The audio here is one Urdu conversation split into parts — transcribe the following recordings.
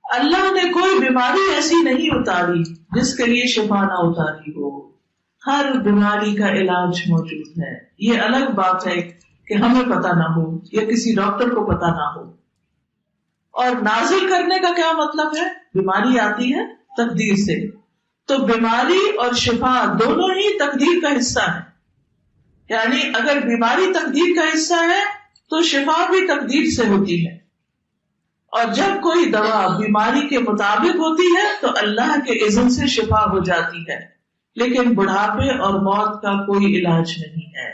اللہ نے کوئی بیماری ایسی نہیں اتاری جس کے لیے شفا نہ اتاری ہو. ہر بیماری کا علاج موجود ہے. یہ الگ بات ہے کہ ہمیں پتہ نہ ہو یا کسی ڈاکٹر کو پتہ نہ ہو. اور نازل کرنے کا کیا مطلب ہے؟ بیماری آتی ہے تقدیر سے، تو بیماری اور شفا دونوں ہی تقدیر کا حصہ ہے. یعنی اگر بیماری تقدیر کا حصہ ہے تو شفا بھی تقدیر سے ہوتی ہے. اور جب کوئی دوا بیماری کے مطابق ہوتی ہے تو اللہ کے اذن سے شفا ہو جاتی ہے، لیکن بڑھاپے اور موت کا کوئی علاج نہیں ہے.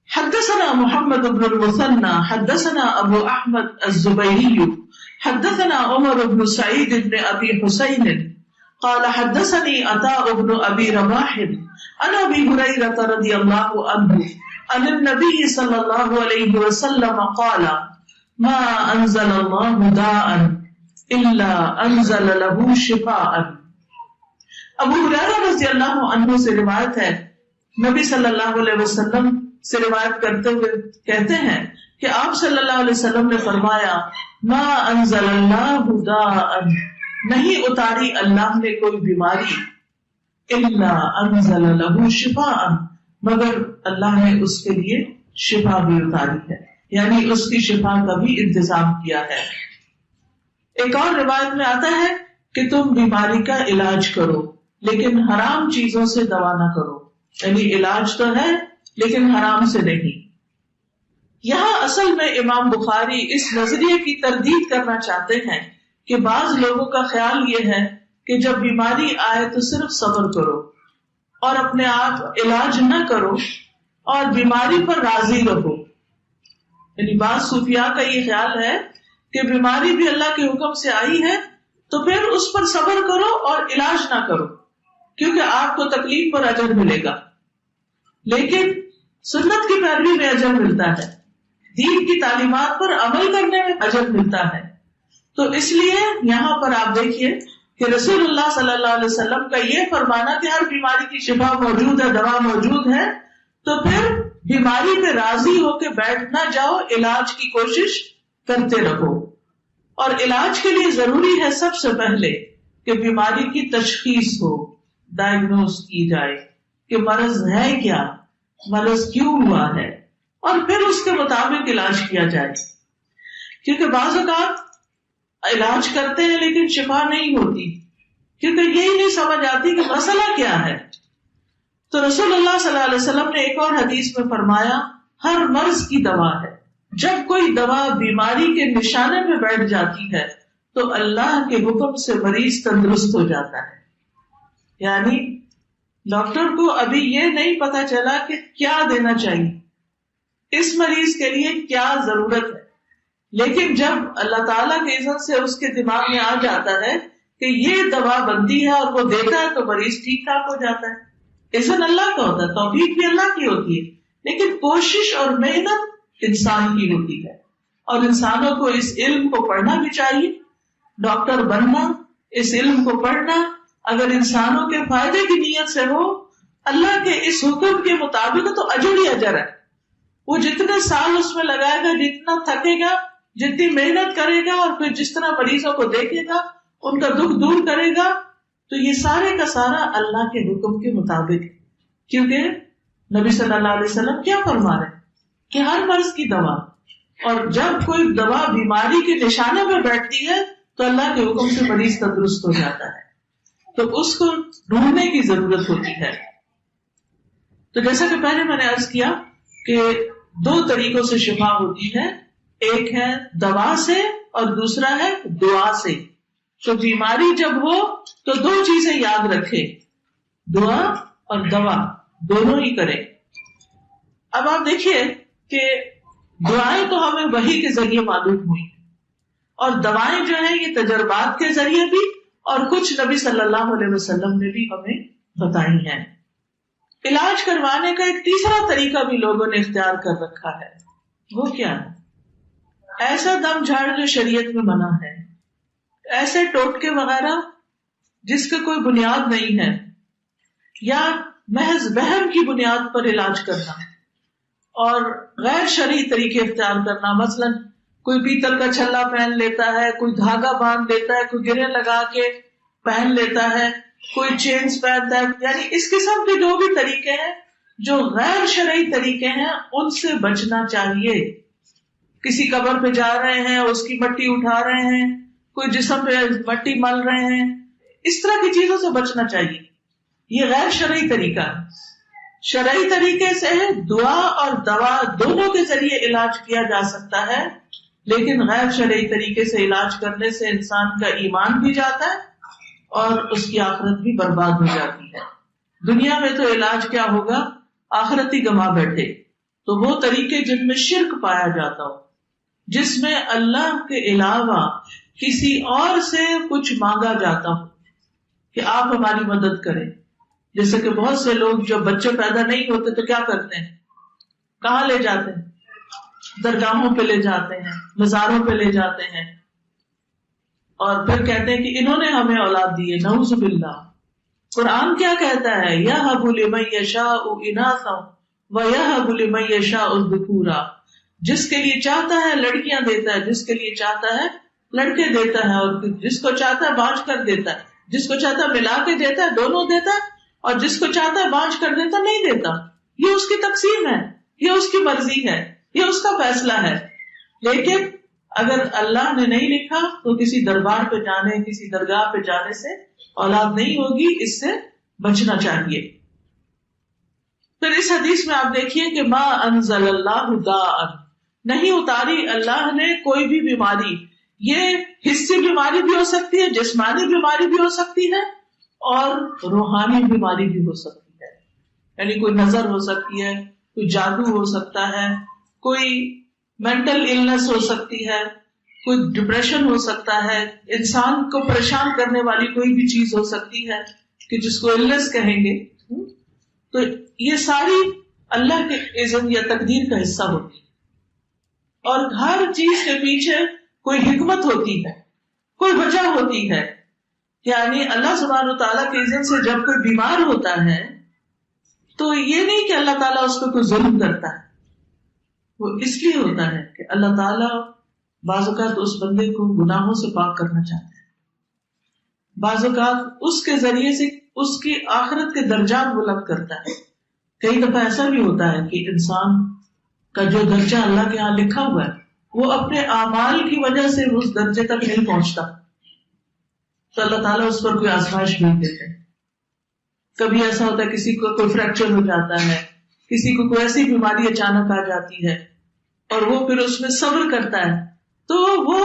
حدثنا محمد بن المثنى حدثنا ابو احمد الزبيري حدثنا عمر بن سعيد بن ابي حسين قال حدثني عطاء بن ابي رباح عن ابي هريره رضي الله عنه عن النبي صلى الله عليه وسلم قال ما انزل الله داء الا انزل له شفاء. ابو ہریرہ رضی اللہ عنہ سے روایت ہے، نبی صلی اللہ علیہ وسلم سے روایت کرتے ہوئے کہتے ہیں کہ آپ صلی اللہ علیہ وسلم نے فرمایا ما انزل اللہ داء، نہیں اتاری اللہ نے کوئی بیماری، الا انزل له شفاء، مگر اللہ نے اس کے لیے شفا بھی اتاری ہے، یعنی اس کی شفا کا بھی انتظام کیا ہے. ایک اور روایت میں آتا ہے کہ تم بیماری کا علاج کرو لیکن حرام چیزوں سے دوا نہ کرو. یعنی علاج تو ہے لیکن حرام سے نہیں. یہاں اصل میں امام بخاری اس نظریے کی تردید کرنا چاہتے ہیں کہ بعض لوگوں کا خیال یہ ہے کہ جب بیماری آئے تو صرف صبر کرو اور اپنے آپ علاج نہ کرو اور بیماری پر راضی رہو. یعنی بعض صوفیاء کا یہ خیال ہے کہ بیماری بھی اللہ کے حکم سے آئی ہے تو پھر اس پر صبر کرو اور علاج نہ کرو کیونکہ آپ کو تکلیف پر اجر ملے گا. لیکن سنت کی پیروی میں اجر ملتا ہے، دین کی تعلیمات پر عمل کرنے میں اجر ملتا ہے. تو اس لیے یہاں پر آپ دیکھیے کہ رسول اللہ صلی اللہ علیہ وسلم کا یہ فرمانا کہ ہر بیماری کی شفا موجود ہے، دوا موجود ہے، تو پھر بیماری پہ راضی ہو کے بیٹھ نہ جاؤ، علاج کی کوشش کرتے رہو. اور علاج کے لیے ضروری ہے سب سے پہلے کہ بیماری کی تشخیص ہو، ڈائگنوز کی جائے کہ مرض ہے کیا، مرض کیوں ہوا ہے، اور پھر اس کے مطابق علاج کیا جائے. کیونکہ بعض اوقات علاج کرتے ہیں لیکن شفا نہیں ہوتی کیونکہ یہی نہیں سمجھ آتی کہ مسئلہ کیا ہے. تو رسول اللہ صلی اللہ علیہ وسلم نے ایک اور حدیث میں فرمایا ہر مرض کی دوا ہے. جب کوئی دوا بیماری کے نشانے میں بیٹھ جاتی ہے تو اللہ کے حکم سے مریض تندرست ہو جاتا ہے. یعنی ڈاکٹر کو ابھی یہ نہیں پتا چلا کہ کیا دینا چاہیے، اس مریض کے لیے کیا ضرورت ہے، لیکن جب اللہ تعالیٰ کے اذن سے اس کے دماغ میں آ جاتا ہے کہ یہ دوا بنتی ہے اور وہ دیتا ہے تو مریض ٹھیک ٹھاک ہو جاتا ہے. اذن اللہ کا ہوتا ہے، توفیق بھی اللہ کی ہوتی ہے، لیکن کوشش اور محنت انسان کی ہوتی ہے. اور انسانوں کو اس علم کو پڑھنا بھی چاہیے. ڈاکٹر بننا، اس علم کو پڑھنا اگر انسانوں کے فائدے کی نیت سے ہو، اللہ کے اس حکم کے مطابق تو اجر ہی اجر ہے. وہ جتنے سال اس میں لگائے گا، جتنا تھکے گا، جتنی محنت کرے گا، اور پھر جس طرح مریضوں کو دیکھے گا، ان کا دکھ دور کرے گا، تو یہ سارے کا سارا اللہ کے حکم کے مطابق ہے. کیونکہ نبی صلی اللہ علیہ وسلم کیا فرما رہے ہیں کہ ہر مرض کی دوا، اور جب کوئی دوا بیماری کے نشانے میں بیٹھتی ہے تو اللہ کے حکم سے مریض تندرست ہو جاتا ہے. تو اس کو ڈھونڈنے کی ضرورت ہوتی ہے. تو جیسا کہ پہلے میں نے عرض کیا کہ دو طریقوں سے شفا ہوتی ہے، ایک ہے دوا سے اور دوسرا ہے دعا سے. تو بیماری جب ہو تو دو چیزیں یاد رکھے، دعا اور دوا دونوں ہی کریں. اب آپ دیکھیے کہ دعائیں تو ہمیں وحی کے ذریعے معلوم ہوئی اور دوائیں جو ہیں یہ تجربات کے ذریعے بھی، اور کچھ نبی صلی اللہ علیہ وسلم نے بھی ہمیں بتائی ہیں. علاج کروانے کا ایک تیسرا طریقہ بھی لوگوں نے اختیار کر رکھا ہے. وہ کیا ہے؟ ایسا دم جھاڑ جو شریعت میں منع ہے، ایسے ٹوٹکے وغیرہ جس کا کوئی بنیاد نہیں ہے، یا محض وہم کی بنیاد پر علاج کرنا اور غیر شرعی طریقے اختیار کرنا. مثلا کوئی پیتل کا چھلا پہن لیتا ہے، کوئی دھاگا باندھ لیتا ہے، کوئی گرے لگا کے پہن لیتا ہے، کوئی چینز پہنتا ہے. یعنی اس قسم کے جو بھی طریقے ہیں جو غیر شرعی طریقے ہیں ان سے بچنا چاہیے. کسی قبر پہ جا رہے ہیں، اس کی مٹی اٹھا رہے ہیں، کوئی جسم پہ مٹی مل رہے ہیں، اس طرح کی چیزوں سے بچنا چاہیے. یہ غیر شرعی طریقہ ہے. شرعی طریقے سے دعا اور دوا دونوں کے ذریعے علاج کیا جا سکتا ہے، لیکن غیر شرعی طریقے سے علاج کرنے سے انسان کا ایمان بھی جاتا ہے اور اس کی آخرت بھی برباد ہو جاتی ہے. دنیا میں تو علاج کیا ہوگا، آخرت ہی گما بیٹھے. تو وہ طریقے جن میں شرک پایا جاتا ہو، جس میں اللہ کے علاوہ کسی اور سے کچھ مانگا جاتا ہو کہ آپ ہماری مدد کریں. جیسے کہ بہت سے لوگ جب بچے پیدا نہیں ہوتے تو کیا کرتے ہیں، کہاں لے جاتے ہیں، درگاہوں پہ لے جاتے ہیں، مزاروں پہ لے جاتے ہیں، اور پھر کہتے ہیں کہ انہوں نے ہمیں اولاد دی ہے. نعوذ باللہ. قرآن کیا کہتا ہے، یَهَبُ لِمَن یَشَاءُ إِنَاثًا وَيَهَبُ لِمَن یَشَاءُ الذُّکُورَ. جس کے لیے چاہتا ہے لڑکیاں دیتا ہے، جس کے لیے چاہتا ہے لڑکے دیتا ہے، اور جس کو چاہتا ہے بانٹ کر دیتا ہے، جس کو چاہتا ہے ملا کے دیتا ہے، دونوں دیتا ہے، اور جس کو چاہتا ہے بانٹ کر دیتا نہیں دیتا. یہ اس کی تقسیم ہے، یہ اس کی مرضی ہے، یہ اس کا فیصلہ ہے. لیکن اگر اللہ نے نہیں لکھا تو کسی دربار پہ جانے، کسی درگاہ پہ جانے سے اولاد نہیں ہوگی. اس سے بچنا چاہیے. پھر اس حدیث میں آپ دیکھیے کہ ما انزل اللہ داء، نہیں اتاری اللہ نے کوئی بھی بیماری. یہ حسی بیماری بھی ہو سکتی ہے، جسمانی بیماری بھی ہو سکتی ہے، اور روحانی بیماری بھی ہو سکتی ہے. یعنی کوئی نظر ہو سکتی ہے، کوئی جادو ہو سکتا ہے، کوئی مینٹل النس ہو سکتی ہے، کوئی ڈپریشن ہو سکتا ہے، انسان کو پریشان کرنے والی کوئی بھی چیز ہو سکتی ہے کہ جس کو النس کہیں گے. تو یہ ساری اللہ کے اذن یا تقدیر کا حصہ ہوتی ہے، اور ہر چیز کے پیچھے کوئی حکمت ہوتی ہے، کوئی وجہ ہوتی ہے. یعنی اللہ سبحانہ تعالیٰ کے اذن سے جب کوئی بیمار ہوتا ہے تو یہ نہیں کہ اللہ تعالیٰ اس پہ کوئی ظلم کرتا ہے. وہ اس لیے ہوتا ہے کہ اللہ تعالیٰ بعض اوقات اس بندے کو گناہوں سے پاک کرنا چاہتے ہیں، بعض اوقات اس کے ذریعے سے اس کی آخرت کے درجات بلند کرتا ہے. کئی دفعہ ایسا بھی ہوتا ہے کہ انسان کا جو درجہ اللہ کے ہاں لکھا ہوا ہے وہ اپنے اعمال کی وجہ سے اس درجے تک نہیں پہنچتا، تو اللہ تعالیٰ اس پر کوئی آزمائش بھیج دیتے ہیں. کبھی ایسا ہوتا ہے کسی کو کوئی فریکچر ہو جاتا ہے، کسی کو کوئی ایسی بیماری اچانک آ جاتی ہے، اور وہ پھر اس میں صبر کرتا ہے تو وہ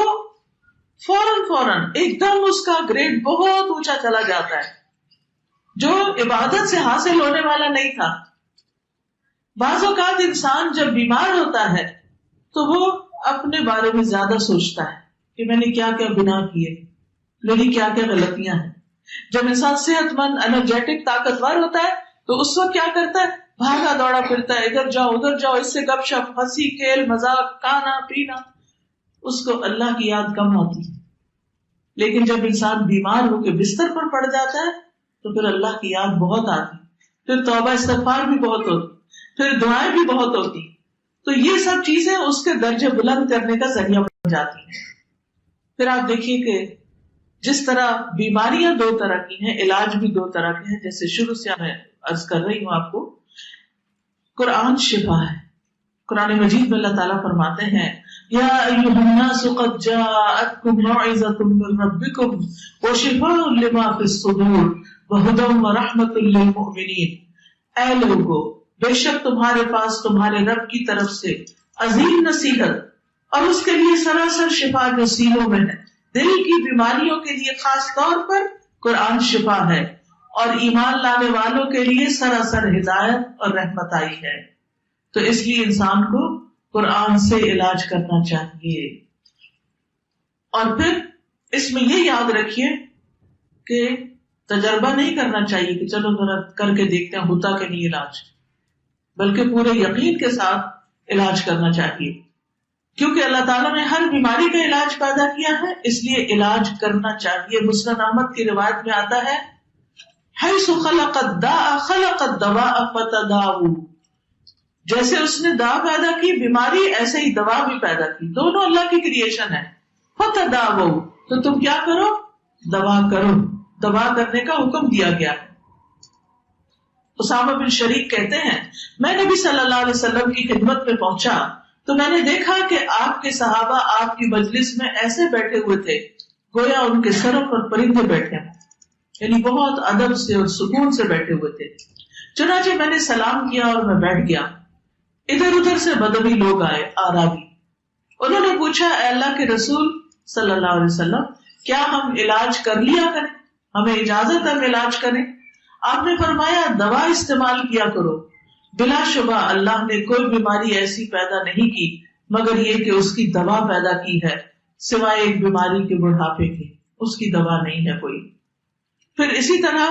فوراً ایک دم اس کا گریڈ بہت اونچا چلا جاتا ہے جو عبادت سے حاصل ہونے والا نہیں تھا. بعض اوقات انسان جب بیمار ہوتا ہے تو وہ اپنے بارے میں زیادہ سوچتا ہے کہ میں نے کیا کیا گناہ کیے، میری کیا کیا غلطیاں ہیں. جب انسان صحت مند، انرجیٹک، طاقتور ہوتا ہے تو اس وقت کیا کرتا ہے، بھاگا دوڑا پھرتا ہے، ادھر جاؤ ادھر جاؤ، اس سے گپ شپ، ہنسی کھیل مذاق، کھانا پینا. اس کو اللہ کی یاد کم آتی ہے. لیکن جب انسان بیمار ہو کے بستر پر پڑ جاتا ہے تو پھر اللہ کی یاد بہت آتی، پھر توبہ استغفار بھی بہت ہوتی، پھر دعائیں بھی بہت ہوتی. تو یہ سب چیزیں اس کے درجے بلند کرنے کا ذریعہ بن جاتی ہیں. پھر آپ دیکھیے کہ جس طرح بیماریاں دو طرح کی ہیں، علاج بھی دو طرح کے ہیں. جیسے شروع سے میں عرض کر رہی ہوں آپ کو، قرآن شفا ہے. قرآن مجید میں اللہ تعالیٰ فرماتے ہیں یا ایھا الناس قد جاءتکم موعظۃ من ربکم وشفاء لما فی الصدور وہدی ورحمۃ للمؤمنین. اے لوگو، بے شک تمہارے پاس تمہارے رب کی طرف سے عظیم نصیحت اور اس کے لیے سراسر شفا جو سینوں میں ہے. دل کی بیماریوں کے لیے خاص طور پر قرآن شفا ہے، اور ایمان لانے والوں کے لیے سراسر ہدایت اور رحمت آئی ہے. تو اس لیے انسان کو قرآن سے علاج کرنا چاہیے. اور پھر اس میں یہ یاد رکھیے کہ تجربہ نہیں کرنا چاہیے کہ چلو ذرا کر کے دیکھتے ہیں ہوتا کہ نہیں علاج، بلکہ پورے یقین کے ساتھ علاج کرنا چاہیے. کیونکہ اللہ تعالیٰ نے ہر بیماری کا علاج پیدا کیا ہے، اس لیے علاج کرنا چاہیے. مسند احمد کی روایت میں آتا ہے حیث خلق الداء خلق الدواء فتداؤ. جیسے اس نے دوا پیدا کی بیماری، ایسے ہی دوا بھی پیدا کی، دونوں اللہ کی کریشن ہے. فتداؤ، تو تم کیا کرو؟ دوا کرو. دوا کرنے کا حکم دیا گیا ہے. اسامہ بن شریک کہتے ہیں میں نبی صلی اللہ علیہ وسلم کی خدمت میں پہنچا تو میں نے دیکھا کہ آپ کے صحابہ آپ کی مجلس میں ایسے بیٹھے ہوئے تھے گویا ان کے سروں پر پرندے بیٹھے ہیں، یعنی بہت ادب سے اور سکون سے بیٹھے ہوئے تھے. چنانچہ میں نے سلام کیا اور میں بیٹھ گیا. ادھر ادھر سے بدوی لوگ آئے، آرابی. انہوں نے پوچھا اے اللہ کے رسول صلی اللہ علیہ وسلم کیا ہم علاج کر لیا کریں؟ ہمیں اجازت ہے ہم علاج کریں؟ آپ نے فرمایا دوا استعمال کیا کرو. بلا شبہ اللہ نے کوئی بیماری ایسی پیدا نہیں کی مگر یہ کہ اس کی دوا پیدا کی ہے، سوائے ایک بیماری کے بڑھاپے کی، اس کی دوا نہیں ہے کوئی. پھر اسی طرح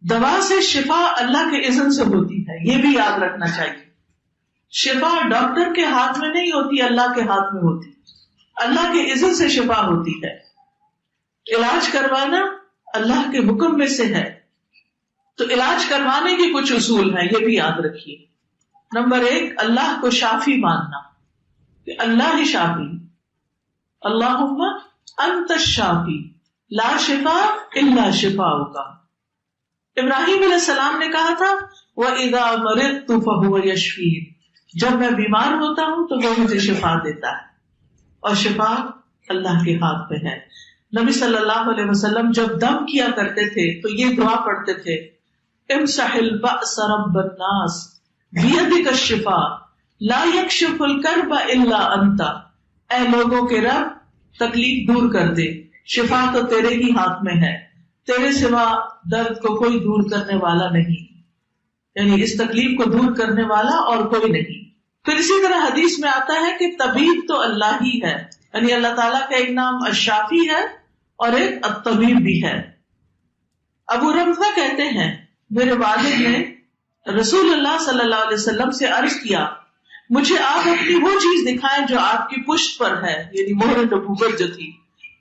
دوا سے شفا اللہ کے اذن سے ہوتی ہے، یہ بھی یاد رکھنا چاہیے. شفا ڈاکٹر کے ہاتھ میں نہیں ہوتی، اللہ کے ہاتھ میں ہوتی، اللہ کے اذن سے شفا ہوتی ہے. علاج کروانا اللہ کے حکم میں سے ہے. تو علاج کروانے کے کچھ اصول ہیں، یہ بھی یاد رکھیے. نمبر 1، اللہ کو شافی ماننا کہ اللہ ہی شافی. اللہم انت الشافی لا شفاء الا شفاؤک. ابراہیم علیہ السلام نے کہا تھا وَإِذَا مَرِضْتُ فَهُوَ يَشْفِينِ، جب میں بیمار ہوتا ہوں تو وہ مجھے شفا دیتا ہے، اور شفا اللہ کے ہاتھ پہ ہے. نبی صلی اللہ علیہ وسلم جب دم کیا کرتے تھے تو یہ دعا پڑھتے تھے امسح البأس رب الناس بیدک الشفاء لا یکشف الکرب الا انت. اے لوگوں کے رب تکلیف دور کر دے، شفا تو تیرے ہی ہاتھ میں ہے، تیرے سوا درد کو کوئی دور کرنے والا نہیں، یعنی اس تکلیف کو دور کرنے والا اور کوئی نہیں. پھر اسی طرح حدیث میں آتا ہے کہ طبیب تو اللہ ہی ہے، یعنی اللہ تعالیٰ کا ایک نام الشافی ہے اور ایک الطبیب بھی ہے. ابو رمزہ کہتے ہیں میرے والد نے رسول اللہ صلی اللہ علیہ وسلم سے عرض کیا مجھے آپ اپنی وہ چیز دکھائیں جو آپ کی پشت پر ہے، یعنی مہر نبوت جو تھی،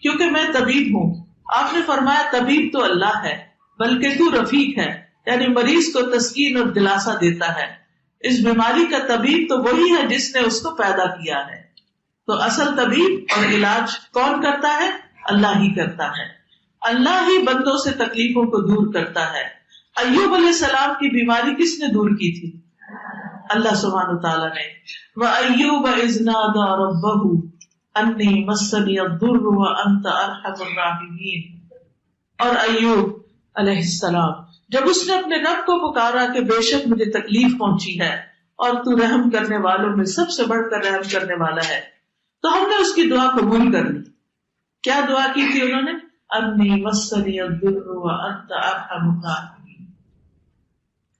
کیونکہ میں طبیب ہوں. آپ نے فرمایا طبیب تو اللہ ہے بلکہ تو رفیق ہے، یعنی مریض کو تسکین اور دلاسا دیتا ہے. اس بیماری کا طبیب تو وہی ہے جس نے اس کو پیدا کیا ہے. تو اصل طبیب اور علاج کون کرتا ہے؟ اللہ ہی کرتا ہے. اللہ ہی بندوں سے تکلیفوں کو دور کرتا ہے. ایوب علیہ السلام کی بیماری کس نے دور کی تھی؟ اللہ سبحانہ وتعالیٰ نے. وَأَيُّوبَ إِذْ نَادَى رَبَّهُ أَنِّي مَسَّنِيَ الضُّرُّ وَأَنْتَ أَرْحَمُ الرَّاحِمِينَ. اور ایوب علیہ السلام جب اس نے اپنے رب کو پکارا کہ بے شک مجھے تکلیف پہنچی ہے اور تو رحم کرنے والوں میں سب سے بڑھ کر رحم کرنے والا ہے، تو ہم نے اس کی دعا قبول کر لی. کیا دعا کی تھی انہوں نے؟ انی مسنی الضر وانت ارحم الراحمین.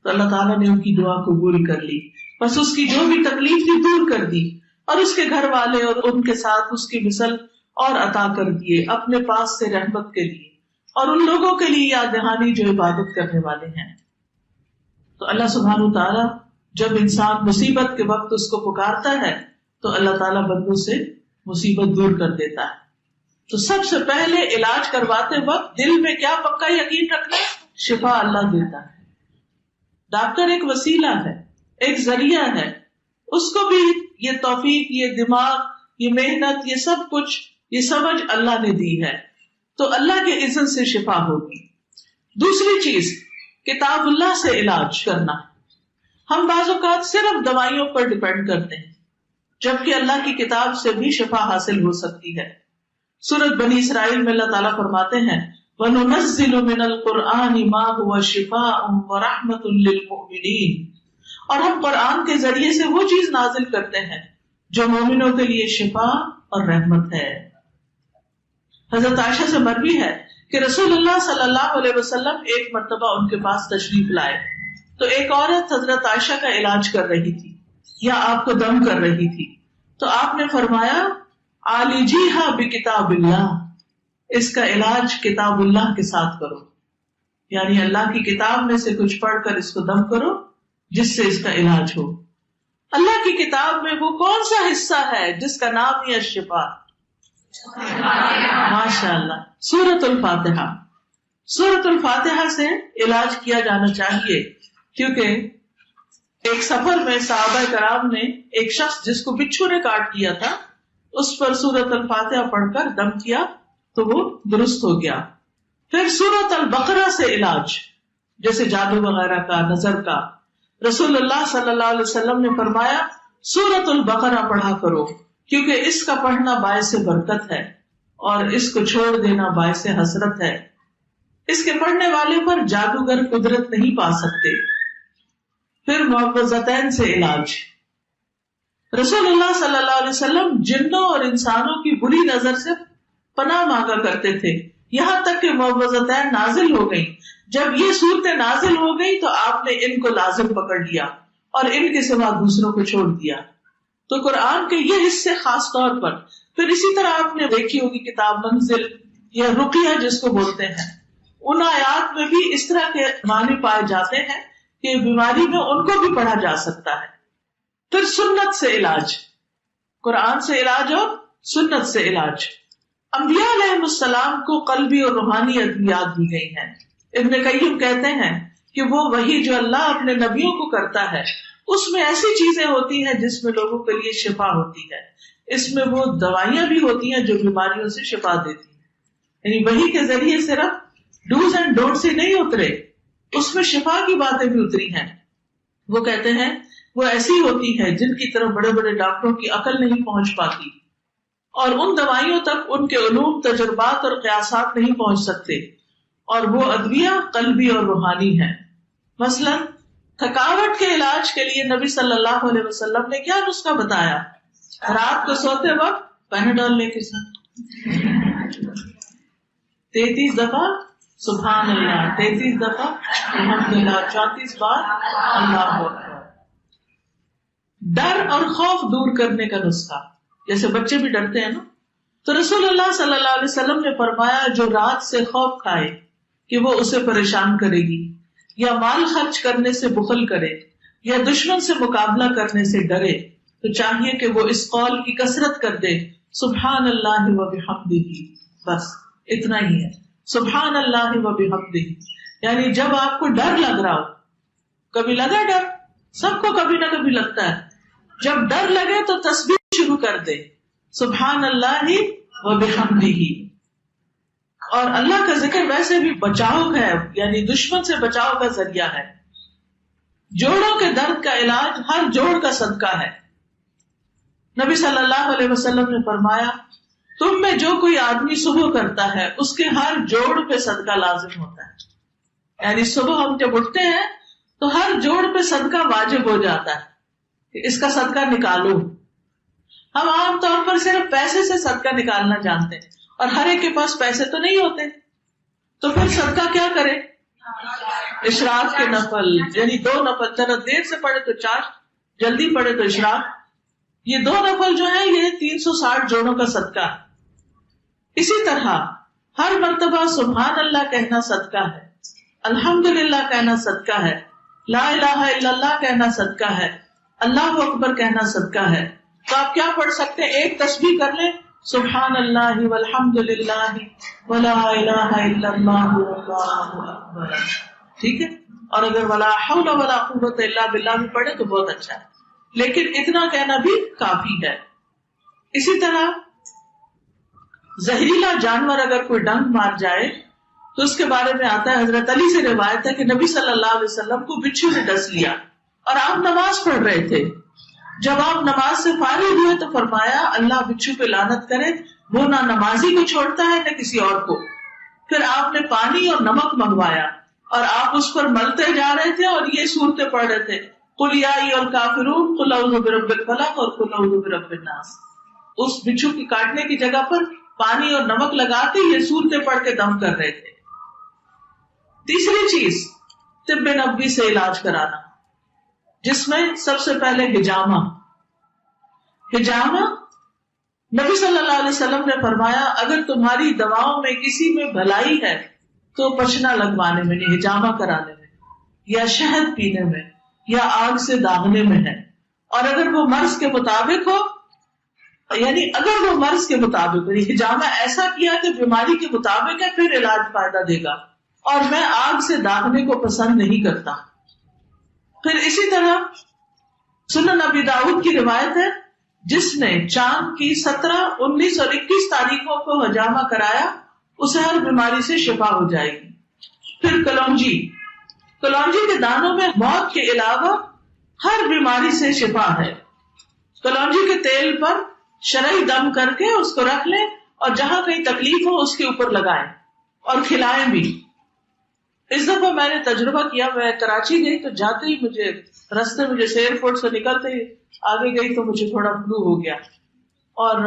تو اللہ تعالیٰ نے ان کی دعا قبول کر لی، بس اس کی جو بھی تکلیف تھی دور کر دی، اور اس کے گھر والے اور ان کے ساتھ اس کی مثل اور عطا کر دیے اپنے پاس سے رحمت کے لیے، اور ان لوگوں کے لیے یاد دہانی جو عبادت کرنے والے ہیں. تو اللہ سبحانہ تعالیٰ جب انسان مصیبت کے وقت اس کو پکارتا ہے تو اللہ تعالیٰ بندوں سے مصیبت دور کر دیتا ہے. تو سب سے پہلے علاج کرواتے وقت دل میں کیا پکا یقین رکھنا ہے؟ شفا اللہ دیتا ہے. ڈاکٹر ایک وسیلہ ہے، ایک ذریعہ ہے، اس کو بھی یہ توفیق، یہ دماغ، یہ محنت، یہ سب کچھ، یہ سمجھ اللہ نے دی ہے. تو اللہ کے اذن سے شفا ہوگی. دوسری چیز کتاب اللہ سے علاج کرنا. ہم بعض اوقات صرف دوائیوں پر ڈیپینڈ کرتے ہیں جبکہ اللہ کی کتاب سے بھی شفا حاصل ہو سکتی ہے. سورۃ بنی اسرائیل میں اللہ تعالیٰ فرماتے ہیں وَنُنَزِّلُ مِنَ الْقُرْآنِ مَا هُوَ شِفَاءٌ وَرَحْمَةٌ لِّلْمُؤْمِنِينَ، اور ہم قرآن کے ذریعے سے وہ چیز نازل کرتے ہیں جو مومنوں کے لیے شفا اور رحمت ہے. حضرت عائشہ سے مروی ہے کہ رسول اللہ صلی اللہ علیہ وسلم ایک مرتبہ ان کے پاس تشریف لائے تو ایک عورت حضرت عائشہ کا علاج کر رہی تھی یا آپ کو دم کر رہی تھی. تو آپ نے فرمایا عالجیہا بکتاب اللہ، اس کا علاج کتاب اللہ کے ساتھ کرو، یعنی اللہ کی کتاب میں سے کچھ پڑھ کر اس کو دم کرو جس سے اس کا علاج ہو. اللہ کی کتاب میں وہ کون سا حصہ ہے جس کا نام ہے شفا؟ ماشاء اللہ، سورۃ الفاتحہ. سورۃ الفاتحہ سے علاج کیا جانا چاہیے، کیونکہ ایک سفر میں صحابہ کرام نے ایک شخص جس کو بچھو نے کاٹ دیا تھا اس پر سورۃ الفاتحہ پڑھ کر دم کیا تو وہ درست ہو گیا. پھر سورۃ البقرہ سے علاج جیسے جادو وغیرہ کا، نظر کا، رسول اللہ صلی اللہ علیہ وسلم نے فرمایا سورۃ البقرہ پڑھا کرو کیونکہ اس کا پڑھنا باعث برکت ہے اور اس کو چھوڑ دینا باعث حسرت ہے. اس کے پڑھنے والے پر جادوگر قدرت نہیں پا سکتے. پھر معوذتین سے علاج، رسول اللہ صلی اللہ علیہ وسلم جنوں اور انسانوں کی بری نظر سے پناہ مانگا کرتے تھے یہاں تک کہ معوذتین نازل ہو گئی. جب یہ صورتیں نازل ہو گئی تو آپ نے ان کو لازم پکڑ لیا اور ان کے سوا دوسروں کو چھوڑ دیا. تو قرآن کے یہ حصے خاص طور پر، پھر اسی طرح آپ نے دیکھی ہوگی کتاب منزل یا رقیہ جس کو بولتے ہیں، ان آیات میں بھی اس طرح کے معنی پائے جاتے ہیں کہ بیماری میں ان کو بھی پڑھا جا سکتا ہے. پھر سنت سے علاج، قرآن سے علاج اور سنت سے علاج. انبیاء علیہ السلام کو قلبی اور روحانی ادویات دی گئی ہیں. ابن قیم کہتے ہیں کہ وہ وحی جو اللہ اپنے نبیوں کو کرتا ہے اس میں ایسی چیزیں ہوتی ہیں جس میں لوگوں کے لیے شفا ہوتی ہے. اس میں وہ دوائیاں بھی ہوتی ہیں جو بیماریوں سے شفا دیتی ہیں. یعنی وحی کے ذریعے صرف ڈوز اینڈ ڈونٹ سے نہیں اترے، اس میں شفا کی باتیں بھی اتری ہیں. وہ کہتے ہیں وہ ایسی ہوتی ہے جن کی طرف بڑے بڑے ڈاکٹروں کی عقل نہیں پہنچ پاتی اور ان دوائیوں تک ان کے علوم، تجربات اور قیاسات نہیں پہنچ سکتے. اور وہ ادویہ قلبی اور روحانی ہیں. مثلا تھکاوٹ کے علاج کے لیے نبی صلی اللہ علیہ وسلم نے کیا نسخہ بتایا؟ رات کو سوتے وقت پیناڈول لے کے ساتھ 33 دفعہ سبحان اللہ، 33 دفعہ الحمدللہ، 34 بار اللہ اکبر. ڈر اور خوف دور کرنے کا نسخہ، جیسے بچے بھی ڈرتے ہیں نا، تو رسول اللہ صلی اللہ علیہ وسلم نے فرمایا جو رات سے خوف کھائے کہ وہ اسے پریشان کرے گی یا مال خرچ کرنے سے بخل کرے یا دشمن سے مقابلہ کرنے سے ڈرے تو چاہیے کہ وہ اس قول کی کثرت کر دے سبحان اللہ و بحمدہ. بس اتنا ہی ہے، سبحان اللہ و بحمدہ. یعنی جب آپ کو ڈر لگ رہا ہو، کبھی لگا ڈر، سب کو کبھی نہ کبھی لگتا ہے، جب ڈر لگے تو تسبیح شروع کر دے سبحان اللہ و بحمدہ. اور اللہ کا ذکر ویسے بھی بچاؤ ہے، یعنی دشمن سے بچاؤ کا ذریعہ ہے. جوڑوں کے درد کا علاج ہر جوڑ کا صدقہ ہے. نبی صلی اللہ علیہ وسلم نے فرمایا تم میں جو کوئی آدمی صبح کرتا ہے اس کے ہر جوڑ پہ صدقہ لازم ہوتا ہے. یعنی صبح ہم جب اٹھتے ہیں تو ہر جوڑ پہ صدقہ واجب ہو جاتا ہے کہ اس کا صدقہ نکالو. ہم عام طور پر صرف پیسے سے صدقہ نکالنا جانتے ہیں اور ہر ایک کے پاس پیسے تو نہیں ہوتے، تو پھر صدقہ کیا کرے؟ اشراق کے نفل، یعنی 2 نفل، ذرا دیر سے پڑھے تو 4، جلدی پڑھے تو اشراق. یہ 2 نفل جو ہیں یہ 360 جوڑوں کا صدقہ ہے. اسی طرح ہر مرتبہ سبحان اللہ کہنا صدقہ ہے، الحمدللہ کہنا صدقہ ہے، لا الہ الا اللہ کہنا صدقہ ہے، اللہ اکبر کہنا صدقہ ہے. تو آپ کیا پڑھ سکتے ہیں؟ ایک تسبیح کر لیں سبحان اللہ والحمد للہ ولا الہ الا اللہ واللہ اکبر، ٹھیک ہے. اور اگر ولا حول ولا قوت الا باللہ بھی پڑھے تو بہت اچھا ہے، لیکن اتنا کہنا بھی کافی ہے. اسی طرح زہریلا جانور اگر کوئی ڈنک مار جائے تو اس کے بارے میں آتا ہے، حضرت علی سے روایت ہے کہ نبی صلی اللہ علیہ وسلم کو بچھو نے ڈس لیا اور آپ نماز پڑھ رہے تھے. جب آپ نماز سے فارغ ہوئے تو فرمایا اللہ بچھو پہ لعنت کرے، وہ نہ نمازی کو چھوڑتا ہے نہ کسی اور کو. پھر آپ نے پانی اور نمک منگوایا اور آپ اس پر ملتے جا رہے تھے اور یہ صورتیں پڑھ رہے تھے قل یا ایھا الکافرون قل اعوذ برب الفلق اور قل اعوذ برب الناس. اس بچھو کی کاٹنے کی جگہ پر پانی اور نمک لگا کے یہ صورتیں پڑھ کے دم کر رہے تھے. تیسری چیز طب نبوی سے علاج کرانا، جس میں سب سے پہلے حجامہ. نبی صلی اللہ علیہ وسلم نے فرمایا اگر تمہاری دواؤں میں کسی میں بھلائی ہے تو پچنا لگوانے میں نہیں، حجامہ کرانے میں یا شہد پینے میں یا آگ سے داغنے میں ہے. اور اگر وہ مرض کے مطابق ہو، یعنی اگر وہ مرض کے مطابق ہو، حجامہ ایسا کیا کہ بیماری کے مطابق ہے پھر علاج فائدہ دے گا، اور میں آگ سے داغنے کو پسند نہیں کرتا. پھر اسی طرح سنن ابی داؤد کی روایت ہے، جس نے چاند کی 17، 19 اور 21 تاریخوں کو حجامہ کرایا اسے ہر بیماری سے شفا ہو جائے گی۔ پھر کلونجی، کلونجی کے دانوں میں موت کے علاوہ ہر بیماری سے شفا ہے۔ کلونجی کے تیل پر شرعی دم کر کے اس کو رکھ لیں اور جہاں کہیں تکلیف ہو اس کے اوپر لگائیں اور کھلائیں بھی۔ اس دفعہ میں نے تجربہ کیا، میں کراچی گئی تو جاتے ہی مجھے رستے میں جیسے ایئرپورٹ سے نکلتے ہی آگے گئی تو مجھے تھوڑا فلو ہو گیا، اور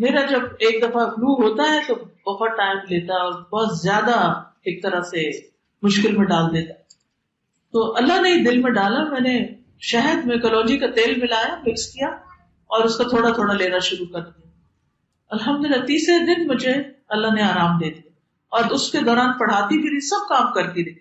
میرا جب ایک دفعہ فلو ہوتا ہے تو بہت ٹائم لیتا ہے اور بہت زیادہ ایک طرح سے مشکل میں ڈال دیتا ہے۔ تو اللہ نے دل میں ڈالا، میں نے شہد میں کلونجی کا تیل ملایا، مکس کیا اور اس کا تھوڑا تھوڑا لینا شروع کر دیا۔ الحمدللہ تیسرے دن مجھے اللہ نے آرام دے دیا، اور اس کے دوران پڑھاتی بھی رہی، سب کام کرتی رہی،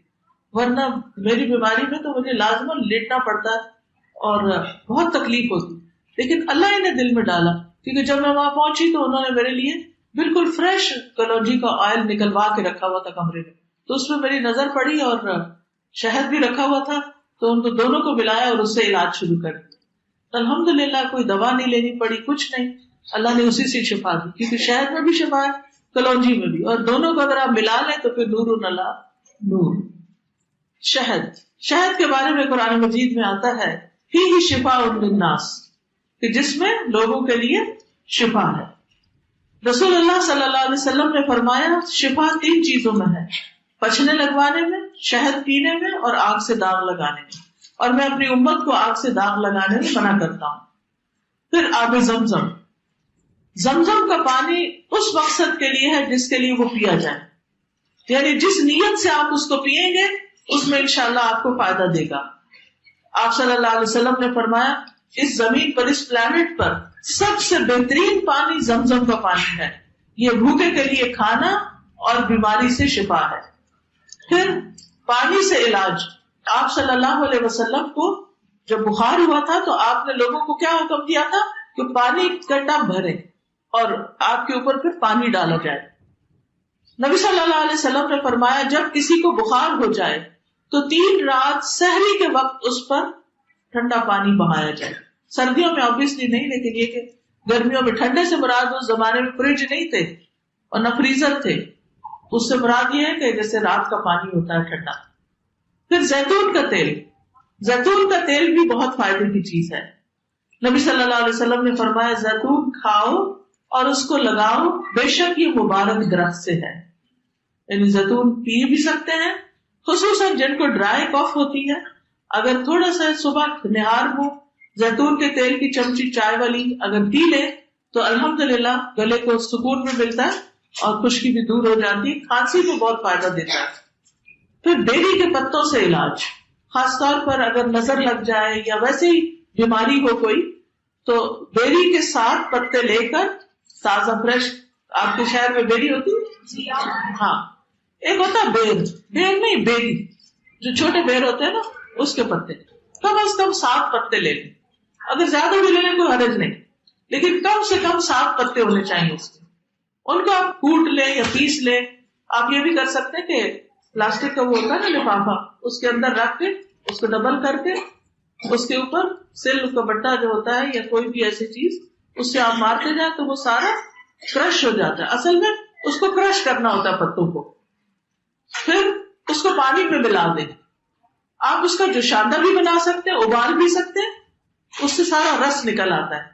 ورنہ میری بیماری میں تو مجھے لازماً لیٹنا پڑتا ہے اور بہت تکلیف ہوتی، لیکن اللہ ہی نے دل میں ڈالا، کیونکہ جب میں وہاں پہنچی تو انہوں نے میرے لیے بالکل فریش کلونجی کا آئل نکلوا کے رکھا ہوا تھا کمرے میں، تو اس میں میری نظر پڑی اور شہد بھی رکھا ہوا تھا، تو ان کو دونوں کو ملایا اور اس سے علاج شروع کر دیا۔ الحمدللہ کوئی دوا نہیں لینی پڑی، کچھ نہیں، اللہ نے اسی سے شفا دی، کیونکہ شہد میں بھی شفا ہے، کلونجی میں بھی، اور دونوں کو اگر آپ ملا لیں تو پھر نور علی نور۔ شہد کے بارے میں قرآن مجید میں آتا ہے فیہ شفاء للناس، کہ جس میں لوگوں کے لیے شفا ہے۔ رسول اللہ صلی اللہ علیہ وسلم نے فرمایا شفا 3 چیزوں میں ہے، پچھنے لگوانے میں، شہد پینے میں، اور آگ سے داغ لگانے میں، اور میں اپنی امت کو آگ سے داغ لگانے میں منع کرتا ہوں۔ پھر آب زمزم، زمزم کا پانی اس مقصد کے لیے ہے جس کے لیے وہ پیا جائے، یعنی جس نیت سے آپ اس کو پیئیں گے اس میں انشاءاللہ آپ کو فائدہ دے گا۔ آپ صلی اللہ علیہ وسلم نے فرمایا اس زمین پر، اس پلانٹ پر سب سے بہترین پانی زمزم کا پانی ہے، یہ بھوکے کے لیے کھانا اور بیماری سے شفا ہے۔ پھر پانی سے علاج، آپ صلی اللہ علیہ وسلم کو جب بخار ہوا تھا تو آپ نے لوگوں کو کیا حکم دیا تھا کہ پانی کا ٹب بھرے اور آپ کے اوپر پھر پانی ڈالا جائے۔ نبی صلی اللہ علیہ وسلم نے فرمایا جب کسی کو بخار ہو جائے تو 3 رات سحری کے وقت اس پر ٹھنڈا پانی بہایا جائے۔ سردیوں میں obviously نہیں، لیکن یہ کہ گرمیوں میں، ٹھنڈے سے مراد اس زمانے میں فریج نہیں تھے اور نہ فریزر تھے، اس سے مراد یہ ہے کہ جیسے رات کا پانی ہوتا ہے ٹھنڈا۔ پھر زیتون کا تیل، زیتون کا تیل بھی بہت فائدے کی چیز ہے۔ نبی صلی اللہ علیہ وسلم نے فرمایا زیتون کھاؤ اور اس کو لگاؤ، بے شک یہ مبارک درخت سے ہے، یعنی زیتون پی بھی سکتے ہیں، خصوصاً جن کو ڈرائی کاف ہوتی ہے، اگر تھوڑا سا صبح نہار ہو زیتون کے تیل کی چمچی چائے والی اگر پی لے تو الحمدللہ گلے کو سکون بھی ملتا ہے اور خشکی بھی دور ہو جاتی ہے، کھانسی کو بہت فائدہ دیتا ہے۔ پھر بیری کے پتوں سے علاج، خاص طور پر اگر نظر لگ جائے یا ویسے ہی بیماری ہو کوئی، تو بیری کے 7 پتے لے کر تازہ فریش، آپ کے شہر میں بیری ہوتی ہے؟ ہاں، ایک ہوتا ہے بیر نہیں، بیری، جو چھوٹے بیر ہوتے ہیں نا، اس کے پتے کم از کم 7 پتے لے لیں، اگر زیادہ بھی لے لیں کوئی حرج نہیں، لیکن کم سے کم 7 پتے ہونے چاہیے اس کے۔ ان کو آپ کوٹ لیں یا پیس لیں۔ آپ یہ بھی کر سکتے ہیں کہ پلاسٹک کا وہ ہوتا ہے نا لفافہ، اس کے اندر رکھ کے اس کو ڈبل کر کے اس کے اوپر سل کا بٹا جو ہوتا ہے یا کوئی بھی ایسی چیز، اس سے آپ مارتے جائیں تو وہ سارا کرش ہو جاتا ہے۔ اصل میں اس کو کرش کرنا ہوتا ہے پتوں کو، پھر اس کو پانی میں ملا دیں۔ آپ اس کا جوشاندہ بھی بنا سکتے ہیں، ابال بھی سکتے ہیں، اس سے سارا رس نکل آتا ہے۔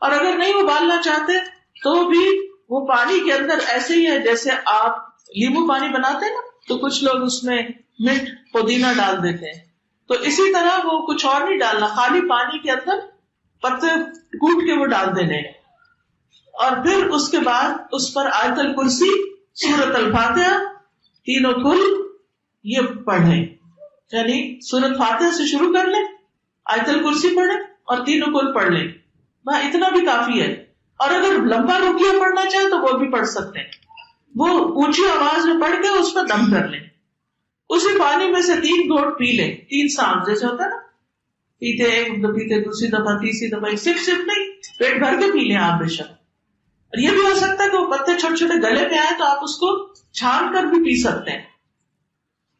اور اگر نہیں ابالنا چاہتے تو بھی وہ پانی کے اندر ایسے ہی ہے جیسے آپ لیمو پانی بناتے ہیں نا، تو کچھ لوگ اس میں منٹ پودینہ ڈال دیتے ہیں، تو اسی طرح وہ کچھ اور نہیں ڈالنا، خالی پانی کے اندر پتے کوٹ کے وہ ڈال دینے، اور پھر اس کے بعد اس پر آیت الکرسی، سورۃ الفاتحہ، تینوں کل یہ پڑھیں، یعنی سورۃ فاتحہ سے شروع کر لیں، آیت الکرسی پڑھیں اور تینوں کل پڑھ لیں، وہاں اتنا بھی کافی ہے۔ اور اگر لمبا رقیہ پڑھنا چاہیں تو وہ بھی پڑھ سکتے ہیں، وہ اونچی آواز میں پڑھ کے اس پر دم کر لیں، اسی پانی میں سے 3 گھونٹ پی لیں، 3 سانس جیسے ہوتا ہے نا، پیتے ایک دفعہ، پیتے دوسری دفعہ، تیسری دفعہ، صرف نہیں، پیٹ بھر کے پی لیں آپ بے شک۔ اور یہ بھی ہو سکتا ہے کہ وہ پتے چھوٹے چھوٹے گلے میں آئے تو آپ اس کو چھان کر بھی پی سکتے ہیں،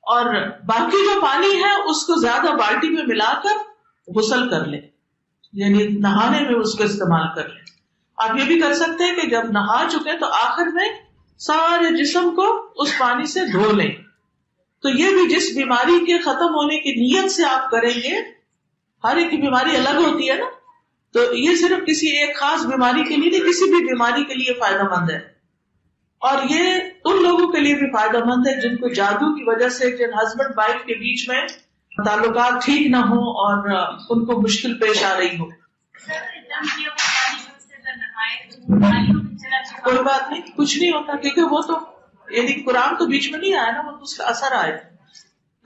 اور باقی جو پانی ہے اس کو زیادہ بالٹی میں ملا کر غسل کر لیں، یعنی نہانے میں اس کو استعمال کر لیں. آپ یہ بھی کر سکتے ہیں کہ جب نہا چکے تو آخر میں سارے جسم کو اس پانی سے دھو لیں. تو یہ بھی جس بیماری کے ختم ہونے کی نیت سے آپ کریں گے، ہر ایک کی بیماری الگ ہوتی ہے نا، تو یہ صرف کسی ایک خاص بیماری کے لیے نہیں، کسی بھی بیماری کے لیے فائدہ مند ہے. اور یہ ان لوگوں کے لیے بھی فائدہ مند ہے جن کو جادو کی وجہ سے، جن ہسبینڈ وائف کے بیچ میں تعلقات ٹھیک نہ ہو اور ان کو مشکل پیش آ رہی ہو. کوئی بات نہیں، کچھ نہیں ہوتا، کیونکہ وہ تو یعنی قرآن تو بیچ میں نہیں آیا نا، وہ تو اس کا اثر آیا.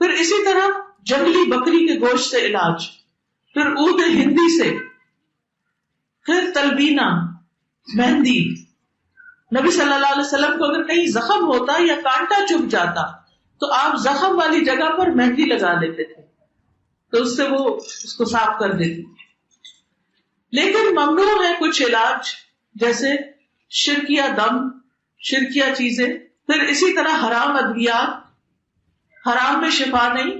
پھر اسی طرح جنگلی بکری کے گوشت سے علاج، پھر عود ہندی سے، پھر تلبینہ، مہندی. نبی صلی اللہ علیہ وسلم کو اگر کہیں زخم ہوتا یا کانٹا چبھ جاتا تو آپ زخم والی جگہ پر مہندی لگا لیتے تھے، تو اس سے وہ اس کو صاف کر دیتی. لیکن ممنوع ہے کچھ علاج، جیسے شرکیہ دم، شرکیہ چیزیں. پھر اسی طرح حرام ادویات، حرام میں شفا نہیں،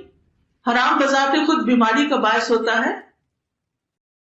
حرام بذات خود بیماری کا باعث ہوتا ہے.